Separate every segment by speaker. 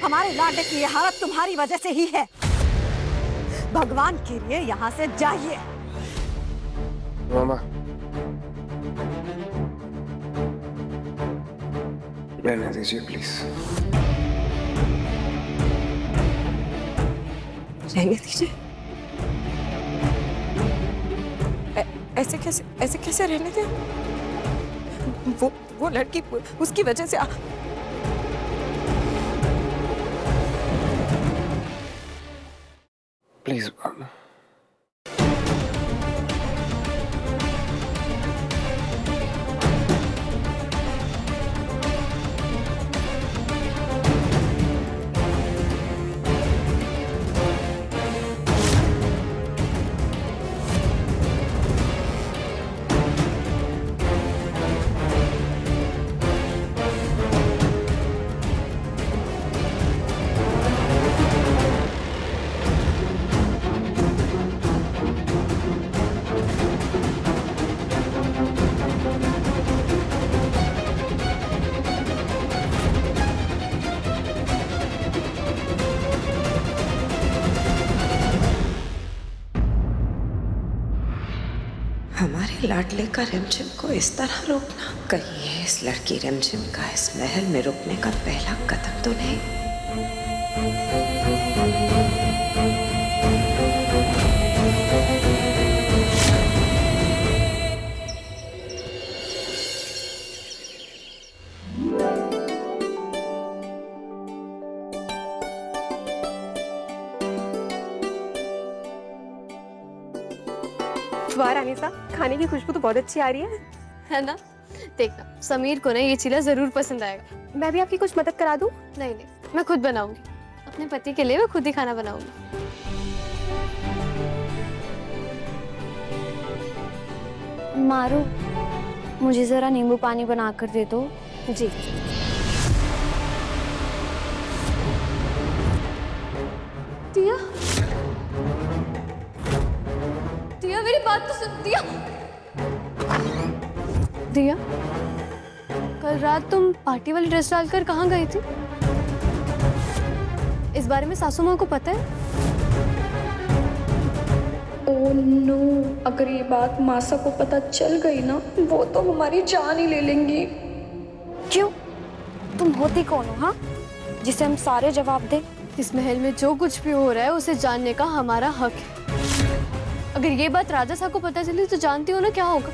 Speaker 1: हमारे लाडले की ये हालत तुम्हारी वजह से ही है। भगवान के लिए यहाँ से जाइए।
Speaker 2: मामा, रहने दीजिए प्लीज।
Speaker 1: रहने दीजिए? ऐसे कैसे रहने दें? वो लड़की उसकी वजह से
Speaker 2: प्लीज मामा।
Speaker 3: हमारे लाडले का रिमझिम को इस तरह रोकना, कहीं इस लड़की रिमझिम का इस महल में रुकने का पहला कदम तो नहीं?
Speaker 4: वाह रानीसा, खाने की खुशबू तो बहुत अच्छी आ रही है
Speaker 5: ना? देखना समीर को ना ये चीला जरूर पसंद आएगा।
Speaker 4: मैं भी आपकी कुछ मदद करा दूं?
Speaker 5: नहीं, मैं खुद बनाऊंगी। अपने पति के लिए मैं खुद ही खाना बनाऊंगी।
Speaker 6: मारू, मुझे जरा नींबू पानी बना कर दे दो।
Speaker 4: जी।
Speaker 5: दिया, दिया मेरी बात तो सुन। दिया, दिया, कल रात तुम पार्टी वाली ड्रेस डालकर कहाँ गई थी? इस बारे में सासू माँ को पता है?
Speaker 7: ओह नो, अगर ये बात मासा को पता चल गई ना, वो तो हमारी जान ही ले लेंगी।
Speaker 6: क्यों? तुम होती कौन हो, हाँ, जिसे हम सारे जवाब दे?
Speaker 5: इस महल में जो कुछ भी हो रहा है उसे जानने का हमारा हक है। अगर ये बात राजा साहब को पता चली तो जानती हो ना क्या होगा।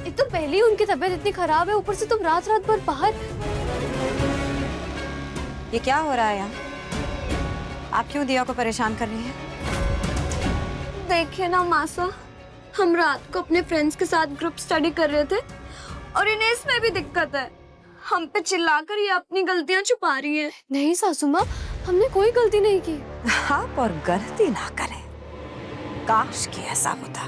Speaker 5: एक तो पहले ही उनकी तबीयत इतनी खराब है, ऊपर से तुम रात रात भर बाहर।
Speaker 1: ये क्या हो रहा है यहाँ? आप क्यों दिया को परेशान कर रही हैं?
Speaker 7: देखिए ना मासा, हम रात को अपने फ्रेंड्स के साथ ग्रुप स्टडी कर रहे थे और इन्हें इसमें भी दिक्कत है। हम पे चिल्लाकर ये अपनी गलतियां छुपा रही है।
Speaker 5: नहीं सासू माँ, हमने कोई गलती नहीं की।
Speaker 1: आप और गलती ना करें, काश कि ऐसा होता।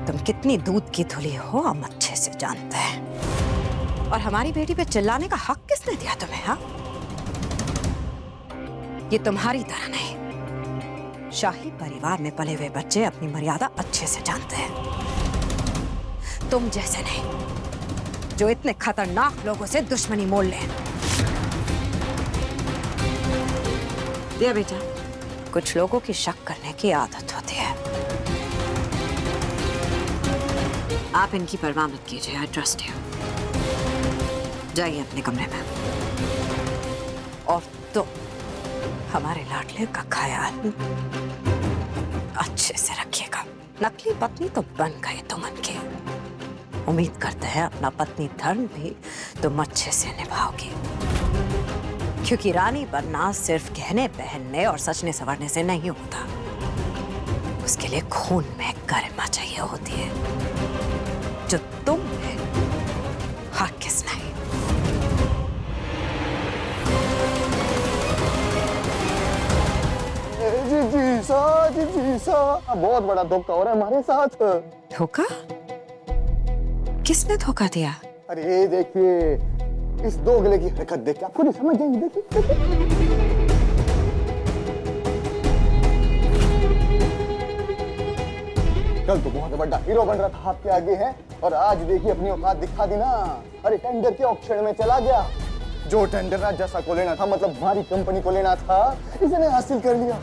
Speaker 1: तुम कितनी दूध की धुली हो हम अच्छे से जानते हैं। और हमारी बेटी पे चिल्लाने का हक किसने दिया तुम्हें, हाँ? ये तुम्हारी तरह नहीं, शाही परिवार में पले हुए बच्चे अपनी मर्यादा अच्छे से जानते हैं। तुम जैसे नहीं, जो इतने खतरनाक लोगों से दुश्मनी मोल ले। दिया बेटा, कुछ लोगों की शक करने की आदत होती है। आप इनकी परवाह मत कीजिए, आई ट्रस्ट यू। जाइए अपने कमरे में। और तो हमारे लाडले का ख्याल अच्छे से रखिएगा। नकली पत्नी तो बन गए तुम उनके। उम्मीद करते हैं अपना पत्नी धर्म भी तुम अच्छे से निभाओगी, क्योंकि रानी बनना सिर्फ गहने पहनने और सजने संवरने से नहीं होता। उसके लिए खून में गरिमा चाहिए होती है, जो तुम में हर किस नहीं।
Speaker 2: जी सा, बहुत बड़ा धोखा हो रहा है हमारे साथ।
Speaker 1: धोखा? किसने धोखा दिया?
Speaker 2: अरे देखिए, इस दोगले की हरकत देख के आपको नहीं समझ जाएंगे। देखिए, कल तो बहुत बड़ा हीरो बन रहा था आपके आगे है, और आज देखिए अपनी औकात दिखा दी ना। अरे टेंडर के ऑक्शन में चला गया, जो टेंडर राजसा को लेना था, मतलब हमारी कंपनी को लेना था, इसने हासिल कर लिया।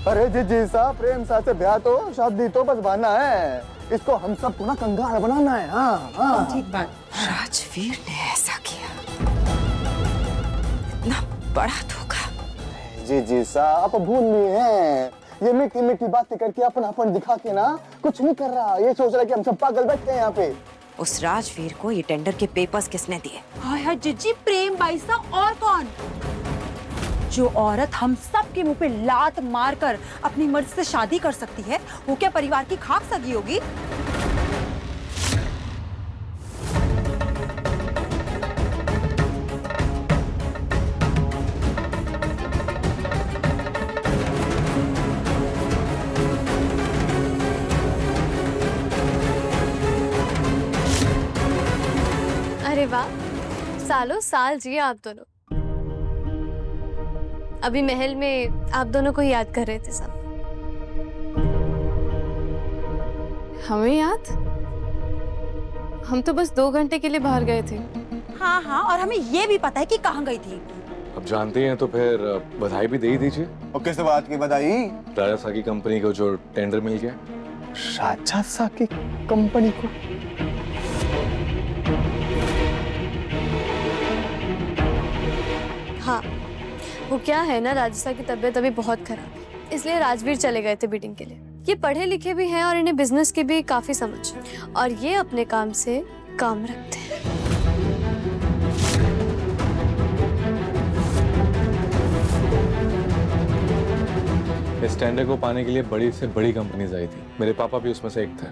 Speaker 2: अरे जी साहब, प्रेम साथ से ब्याह तो शादी तो बस बहाना है, इसको हम सबको ना कंगाल बनाना है। हाँ
Speaker 3: ठीक बात।
Speaker 1: राजवीर ने ऐसा किया, इतना बड़ा धोखा।
Speaker 2: जी साहब, आप भूल लिए हैं, ये मीठी मीठी बातें करके अपन दिखा के ना कुछ नहीं कर रहा, ये सोच रहा है कि हम सब पागल बैठे हैं यहाँ पे।
Speaker 1: उस राजवीर को ये टेंडर के पेपर्स किसने दिए?
Speaker 8: हाय जिज्जी, प्रेम बाईसा और कौन? जो औरत हम सब के मुंह पे लात मार कर अपनी मर्जी से शादी कर सकती है, वो क्या परिवार की खाक सगी होगी?
Speaker 5: अरे वाह, सालों साल जिए आप दोनों। अभी महल में आप दोनों को याद कर रहे थे सब।
Speaker 9: हमें याद? हम तो बस 2 घंटे के लिए बाहर गए थे।
Speaker 8: हाँ, और हमें ये भी पता है कि कहाँ गई थी।
Speaker 10: अब जानते हैं तो फिर बधाई भी दे ही दीजिए।
Speaker 2: और किस बात की बधाई?
Speaker 10: राजसा की कंपनी को जो टेंडर मिल गया।
Speaker 2: राजसा की कंपनी को?
Speaker 5: हाँ, वो क्या है ना, राजसा की तबीयत अभी बहुत खराब है, इसलिए राजवीर चले गए थे मीटिंग के लिए। ये पढ़े लिखे भी हैं और इन्हें बिजनेस की भी काफी समझ है, और ये अपने काम से काम रखते हैं।
Speaker 10: इस टेंडर को पाने के लिए बड़ी से बड़ी कंपनीज आई थी, मेरे पापा भी उसमें से एक थे,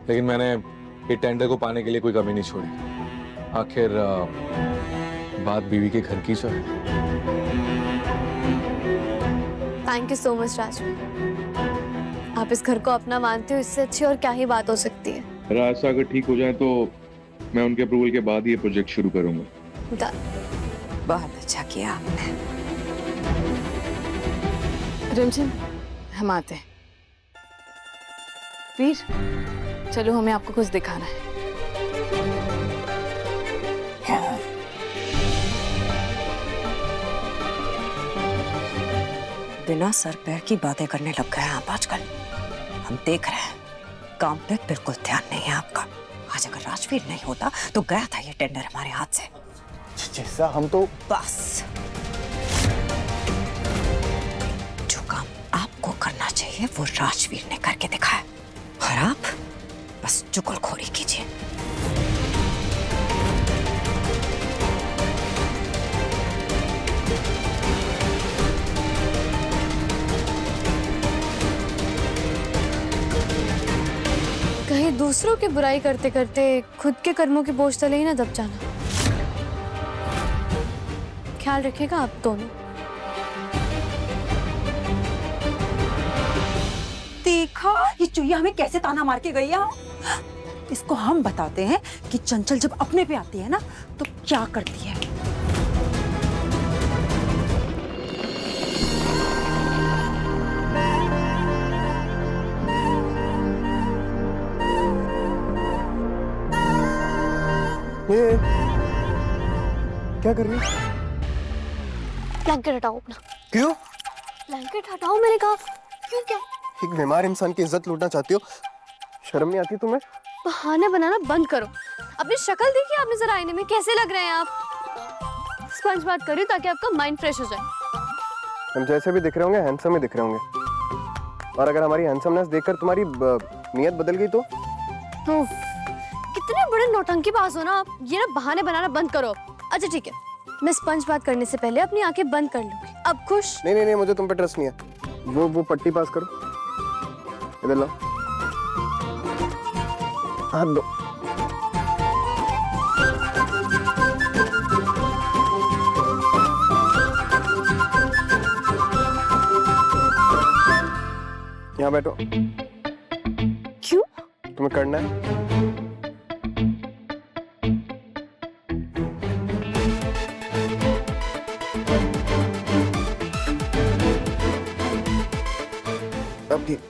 Speaker 10: लेकिन मैंने ये टेंडर को पाने के लिए कोई कमी नहीं छोड़ी। आखिर बात बीवी के घर की जो है।
Speaker 5: Thank you so much Rajveer, आप इस घर को अपना मानते हो, इससे अच्छी और क्या ही बात हो सकती है।
Speaker 11: राजसा अगर ठीक हो जाए तो मैं उनके अप्रूवल के बाद ये प्रोजेक्ट शुरू करूंगा।
Speaker 1: बहुत अच्छा किया आपने।
Speaker 9: रिमझिम, हम आते हैं। वीर, चलो हमें आपको कुछ दिखाना है।
Speaker 1: बिना सर पैर की बातें करने लग गए हैं आप आजकल। हम देख रहे हैं, काम पे बिल्कुल ध्यान नहीं है आपका। आज अगर राजवीर नहीं होता तो गया था ये टेंडर हमारे हाथ से।
Speaker 2: जैसा हम तो
Speaker 1: बस जो काम आपको करना चाहिए वो राजवीर ने करके दिखाया, और आप बस चुगलखोरी कीजिए।
Speaker 5: कहीं दूसरों की बुराई करते करते खुद के कर्मों की बोझ तले ही ना दब जाना। ख्याल रखिएगा आप दोनों।
Speaker 8: देखा ये चुईया हमें कैसे ताना मार के गई है। इसको हम बताते हैं कि चंचल जब अपने पे आती है ना तो क्या करती है।
Speaker 2: ये क्या कर रही है?
Speaker 5: ब्लैंकेट हटाओ अपना।
Speaker 2: क्यों?
Speaker 5: ब्लैंकेट हटाओ मैंने कहा। क्यों क्या?
Speaker 2: एक बीमार इंसान की इज्जत लूटना चाहती हो? शर्म नहीं आती तुम्हें?
Speaker 5: बहाने बनाना बंद करो। अपनी शक्ल देखिए आपने जरा आईने में, कैसे लग रहे हैं आप। स्पंज बात करिए ताकि आपका माइंड फ्रेश हो जाए।
Speaker 2: हम जैसे भी दिख रहे होंगे हैंडसम ही दिख रहे होंगे, और अगर हमारी हैंडसमनेस देखकर तुम्हारी नीयत बदल गई तो?
Speaker 5: कितने बड़े नौटंकीबाज हो ना आप। ये ना बहाने बनाना बंद करो। अच्छा ठीक है, मैं स्पंज बात करने से पहले अपनी आंखें बंद कर लूंगी। अब खुश?
Speaker 2: नहीं, मुझे तुम पे ट्रस्ट नहीं है। वो पट्टी पास करो, इधर लो, हाथ दो। यहाँ बैठो।
Speaker 5: क्यों?
Speaker 2: तुम्हें करना है। अब ठीक।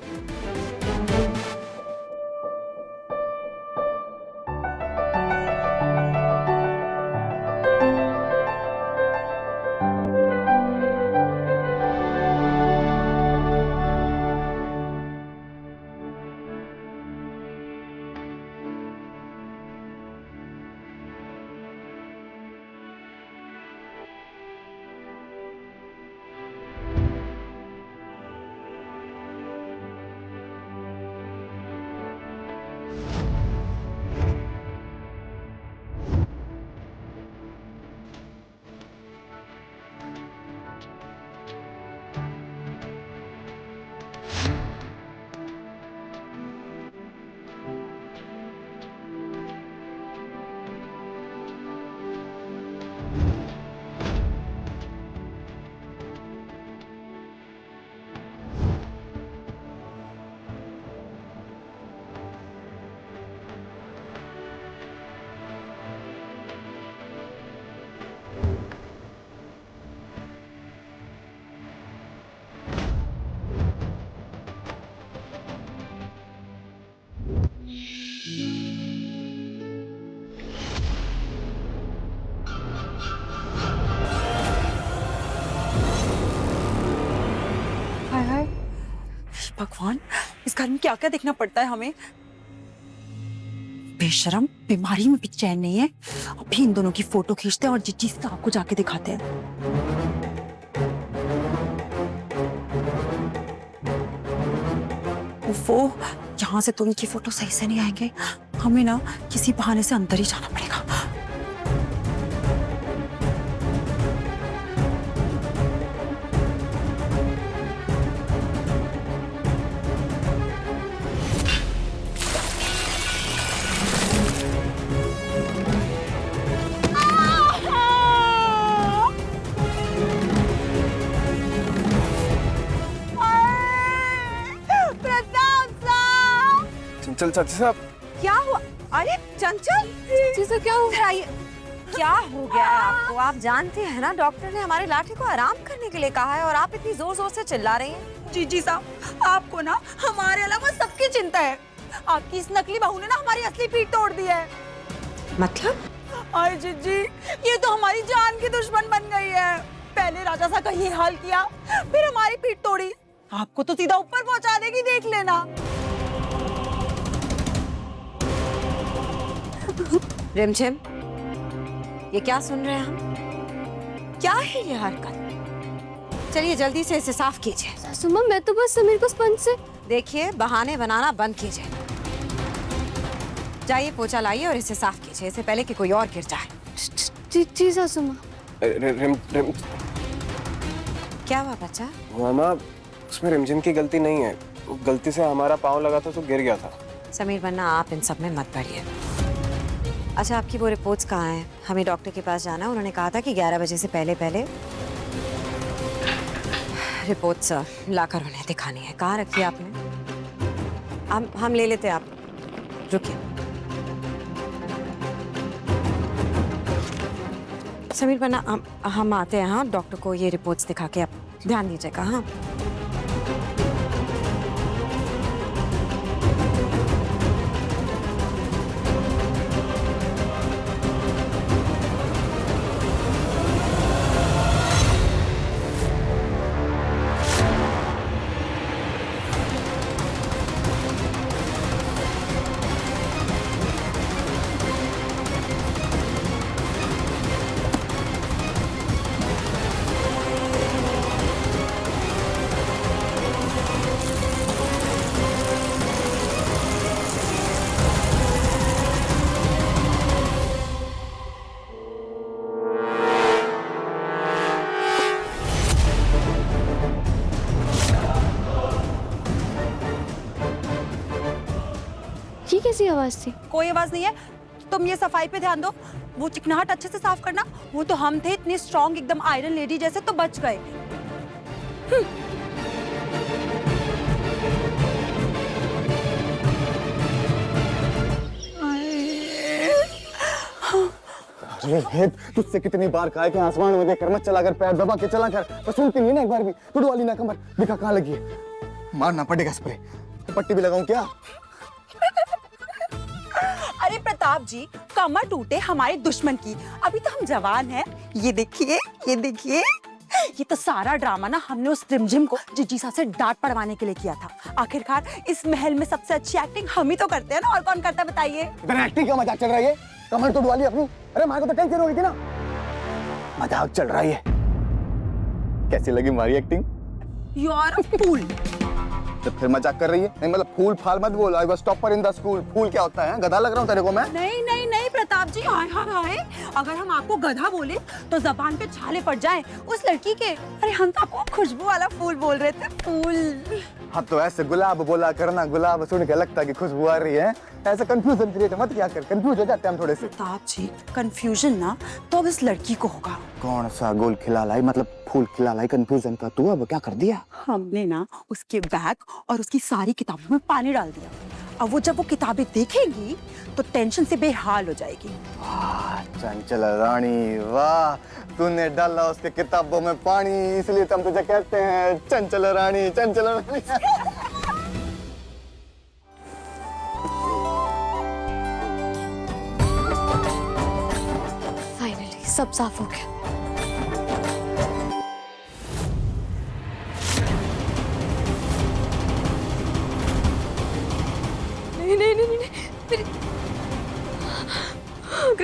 Speaker 8: भगवान, इस घर में क्या क्या देखना पड़ता है हमें। बेशरम, बीमारी में भी चैन नहीं है। अभी इन दोनों की फोटो खींचते हैं और जिस चीज का आपको जाके दिखाते हैं। वो यहाँ से तो उनकी फोटो सही से नहीं आएंगे। हमें ना किसी बहाने से अंदर ही जाना पड़ेगा।
Speaker 2: चल चाची साहब,
Speaker 8: क्या हुआ? अरे चंचल,
Speaker 5: चीज़ क्या हो
Speaker 1: इधर आइए। क्या हो गया है आपको? आप जानते हैं ना, डॉक्टर ने हमारे लाठी को आराम करने के लिए कहा है और आप इतनी जोर जोर से चिल्ला रही हैं।
Speaker 8: जीजी साहब, आपको ना हमारे अलावा सबकी चिंता है। आपकी इस नकली बहू ने ना हमारी असली पीठ तोड़ दी है।
Speaker 1: मतलब?
Speaker 8: अरे जीजी, ये तो हमारी जान की दुश्मन बन गई है। पहले राजा सा का ये हाल किया, फिर हमारी पीठ तोड़ी। आपको तो सीधा ऊपर पहुंचा देगी, देख लेना।
Speaker 1: रिमझिम, ये क्या सुन रहे हैं हम? क्या है ये हरकत? चलिए जल्दी से इसे साफ कीजिए।
Speaker 5: सासू माँ, मैं तो बस समीर को स्पंज से।
Speaker 1: देखिए, बहाने बनाना बंद कीजिए। जाइए पोछा लाइए और इसे साफ कीजिए, इससे पहले कि कोई और गिर जाए।
Speaker 5: जी सासू माँ।
Speaker 1: क्या हुआ बच्चा?
Speaker 12: मामा, उसमें रिमझिम की गलती नहीं है। गलती से हमारा पाँव लगा था तो गिर गया था।
Speaker 1: समीर, वरना आप इन सब में मत पड़िए। अच्छा, आपकी वो रिपोर्ट्स कहाँ हैं? हमें डॉक्टर के पास जाना है। उन्होंने कहा था कि 11 बजे से पहले रिपोर्ट्स लाकर उन्हें दिखानी है। कहाँ रखी है आपने? हम ले लेते हैं, आप रुकिए। समीर, वरना हम आते हैं। हाँ, डॉक्टर को ये रिपोर्ट्स दिखा के आप ध्यान दीजिएगा। हाँ,
Speaker 5: ये कैसी आवाज थी?
Speaker 8: कोई आवाज नहीं है। तुम ये सफाई पे ध्यान दो। वो चिकनाहट अच्छे से साफ करना। वो तो हम थे इतने स्ट्रॉन्ग, एकदम आयरन लेडी जैसे, तो बच गए।
Speaker 2: अरे तुझसे कितनी बार कहा है कि आसमान में देखकर मत चला कर, पैर दबा के चला कर, पर सुनती नहीं ना एक बार भी। तुड़ू वाली ना कमर, दिखा कहाँ लगी है। मारना पड़ेगा इस पे। तो पट्टी भी लगाऊं क्या?
Speaker 8: अरे प्रताप जी, कमर टूटे हमारे दुश्मन की। अभी तो हम जवान हैं। ये देखिए, ये देखिए। ये तो सारा ड्रामा ना हमने उस रिमझिम को जीजीसा से डांट पड़वाने के लिए किया था। आखिरकार इस महल में सबसे अच्छी एक्टिंग हम ही तो करते हैं ना, और कौन करता है बताइए?
Speaker 2: एक्टिंग का मजाक चल रहा है? कमर तोड़ वाली अपनी। अरे माँ को तो टेंशन हो गई थी ना। मजाक चल रहा है। कैसी लगी हमारी एक्टिंग?
Speaker 8: यू आर अ फूल।
Speaker 2: तो फिर मजाक कर रही है? नहीं मतलब फूल फाल मत बोल। I was topper in the school. Fool क्या होता है? गधा लग रहा हूँ तेरे को मैं?
Speaker 8: नहीं नहीं नहीं प्रताप जी, हाय हाय हाय, अगर हम आपको गधा बोले तो जबान पे छाले पड़ जाएं उस लड़की के। अरे हम तो आपको खुशबू वाला फूल बोल रहे थे। फूल।
Speaker 2: हाँ तो ऐसे गुलाब बोला करना। गुलाब सुन के लगता है कि खुशबू आ रही है। ऐसा कंफ्यूजन क्रिएट मत किया कर। कंफ्यूज हो जाते हैं हम थोड़े से।
Speaker 8: प्रताप जी, कंफ्यूजन ना तो अब इस लड़की को होगा।
Speaker 2: कौन सा गोल खिला लाई, मतलब फूल खिला लाई कंफ्यूजन का? तू अब क्या कर दिया?
Speaker 8: हमने ना उसके बैग और उसकी सारी किताबों में पानी डाल दिया। अब वो जब वो किताबें देखेंगी तो टेंशन से बेहाल हो जाएगी।
Speaker 2: चंचल रानी, वाह, तूने डाला उसके किताबों में पानी, इसलिए तो हम तुझे कहते हैं चंचल रानी, चंचल रानी।
Speaker 5: फाइनली सब साफ हो गया।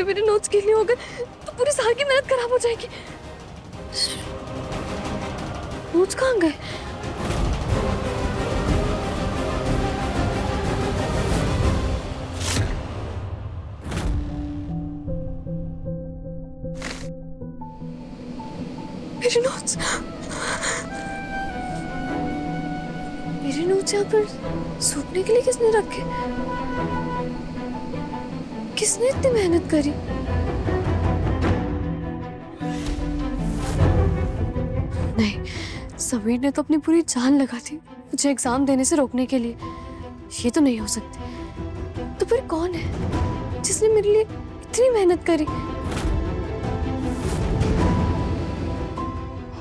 Speaker 7: अगर मेरे नोट्स के लिए हो गए तो पूरी साल की मेहनत खराब हो जाएगी। नोट्स कहाँ गए? मेरे नोट्स यहाँ पर सूखने के लिए किसने रखे? किसने इतनी मेहनत करी? नहीं, समीर ने तो अपनी पूरी जान लगा दी मुझे एग्जाम देने से रोकने के लिए। ये तो नहीं हो सकती। तो फिर कौन है जिसने मेरे लिए इतनी मेहनत करी?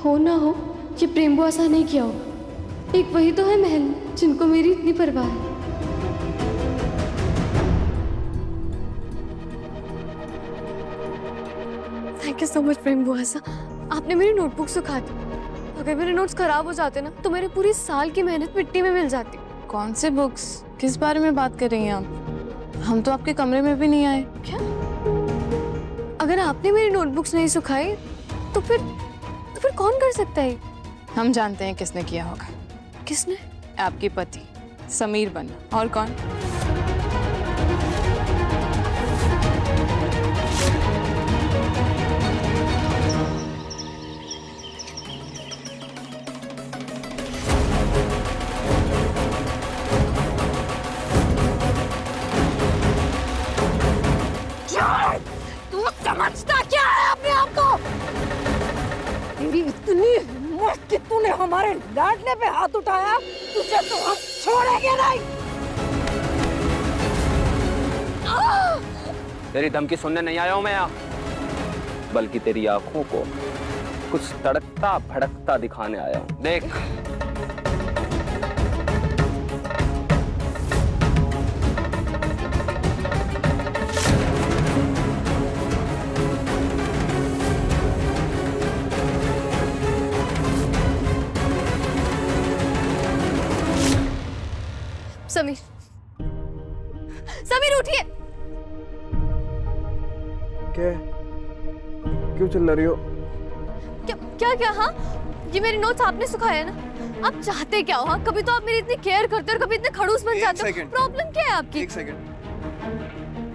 Speaker 7: हो ना हो, ये प्रेम बुआ ऐसा नहीं किया होगा। एक वही तो है महल जिनको मेरी इतनी परवाह है। थैंक यू सो मच प्रेम बुआ सा, आपने मेरी नोटबुक सुखा दी। अगर मेरे नोट्स खराब हो जाते ना तो मेरे पूरी साल की मेहनत मिट्टी में मिल जाती।
Speaker 9: कौन से बुक्स? किस बारे में बात कर रही हैं आप? हम तो आपके कमरे में भी नहीं आए।
Speaker 7: क्या? अगर आपने मेरी नोटबुक्स नहीं सुखाई तो फिर कौन कर सकता है?
Speaker 9: हम जानते हैं किसने किया होगा।
Speaker 7: किसने?
Speaker 9: आपके पति समीर बन्ना। और कौन?
Speaker 8: तू समझता क्या है अपने आप को? तेरी इतनी हिम्मत कि तूने हमारे लाडले पे हाथ उठाया, तुझे तो हम छोड़ेंगे नहीं।
Speaker 13: तेरी धमकी सुनने नहीं आया हूं मैं यहाँ, बल्कि तेरी आंखों को कुछ तड़कता भड़कता दिखाने आया हूं। देख,
Speaker 7: समीर, समीर उठिए।
Speaker 12: क्या? क्यों चिल्ला रही हो?
Speaker 7: क्या? हाँ, ये मेरे नोट्स आपने सुखाया ना? आप चाहते क्या हो? हाँ, कभी तो आप मेरी इतनी केयर करते हो और कभी इतने खड़ूस बन जाते हो। प्रॉब्लम क्या है आपकी?
Speaker 12: एक सेकंड।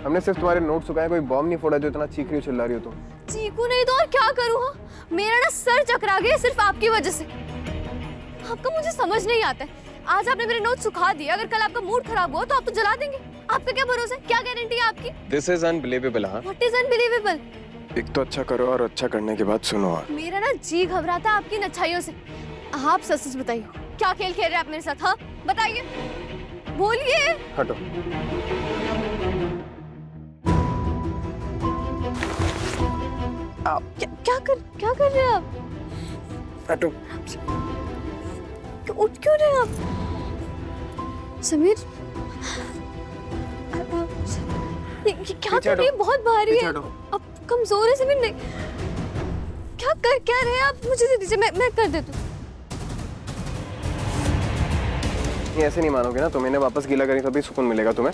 Speaker 12: हमने सिर्फ तुम्हारे नोट सुखाए, कोई बॉम्ब नहीं फोड़ा जो इतना चीख रही हो, चिल्ला रही हो तुम।
Speaker 7: चीखू नहीं तो और क्या करूँ? हाँ, मेरा ना सर चकरा गया सिर्फ आपकी वजह से। आपका मुझे समझ नहीं आता है। आज आपने मेरे नोट सुखा दिए, अगर कल आपका मूड खराब हुआ तो आप तो जला देंगे। आपका क्या भरोसा है? क्या गारंटी है आपकी?
Speaker 12: This is unbelievable, हाँ?
Speaker 7: What is unbelievable?
Speaker 12: एक तो अच्छा करो और अच्छा करने के बाद सुनो।
Speaker 7: मेरा ना जी घबराता है आपकी अच्छाइयों से। आप सच बताइए, क्या खेल खेल रहे हैं आप मेरे साथ? हाँ बताइए, बोलिए।
Speaker 12: हटो।
Speaker 7: क्या कर रहे हैं आप?
Speaker 12: हटो।
Speaker 7: उठ क्यों रहे हैं आप? समीर, ये क्या कर रही है? बहुत भारी है। अब कमजोर है समीर। नहीं, क्या रहे हैं आप? मुझे दे दीजिए, मैं कर देती हूँ।
Speaker 12: ये ऐसे नहीं मानोगे ना, तुम इन्हें वापस गीला करें तभी सुकून मिलेगा तुम्हें।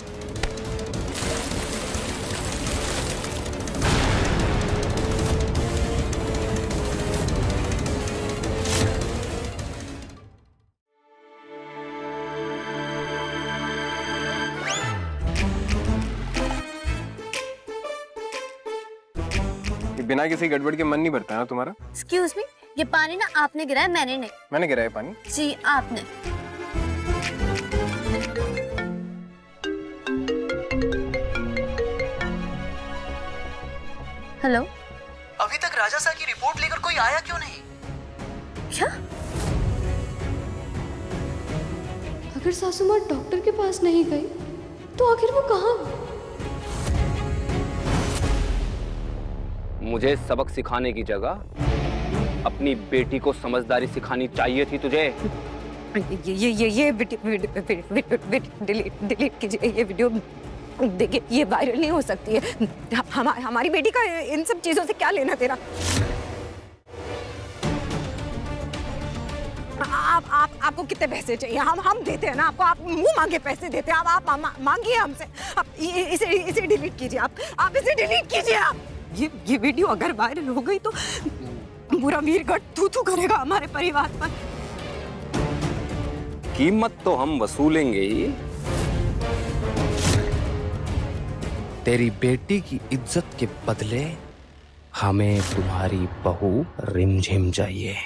Speaker 12: बिना किसी गड़बड़ के मन नहीं भरता है तुम्हारा।
Speaker 7: एक्सक्यूज मी, ये पानी ना आपने गिराया, मैंने नहीं।
Speaker 12: मैंने गिराया पानी?
Speaker 7: जी आपने। हेलो,
Speaker 14: अभी तक राजा साहब की रिपोर्ट लेकर कोई आया क्यों नहीं?
Speaker 7: क्या? अगर सासू माँ डॉक्टर के पास नहीं गई तो आखिर वो कहाँ?
Speaker 13: मुझे सबक सिखाने की जगह अपनी बेटी को समझदारी सिखानी चाहिए थी तुझे।
Speaker 8: ये डिलीट कीजिए ये वीडियो। देखिए, ये वायरल नहीं हो सकती है। हमारी बेटी का इन सब चीजों से क्या लेना तेरा? आपको कितने पैसे चाहिए? हम देते हैं ना आपको, आप मुंह मांगे पैसे देते हैं। आप मांगिए हमसे। आप इसे डिलीट कीजिए। आप इसे डिलीट कीजिए। आप ये वीडियो अगर वायरल हो गई तो पूरा वीरगढ़ थू करेगा हमारे परिवार पर।
Speaker 13: कीमत तो हम वसूलेंगे ही। तेरी बेटी की इज्जत के बदले हमें तुम्हारी बहू रिमझिम चाहिए।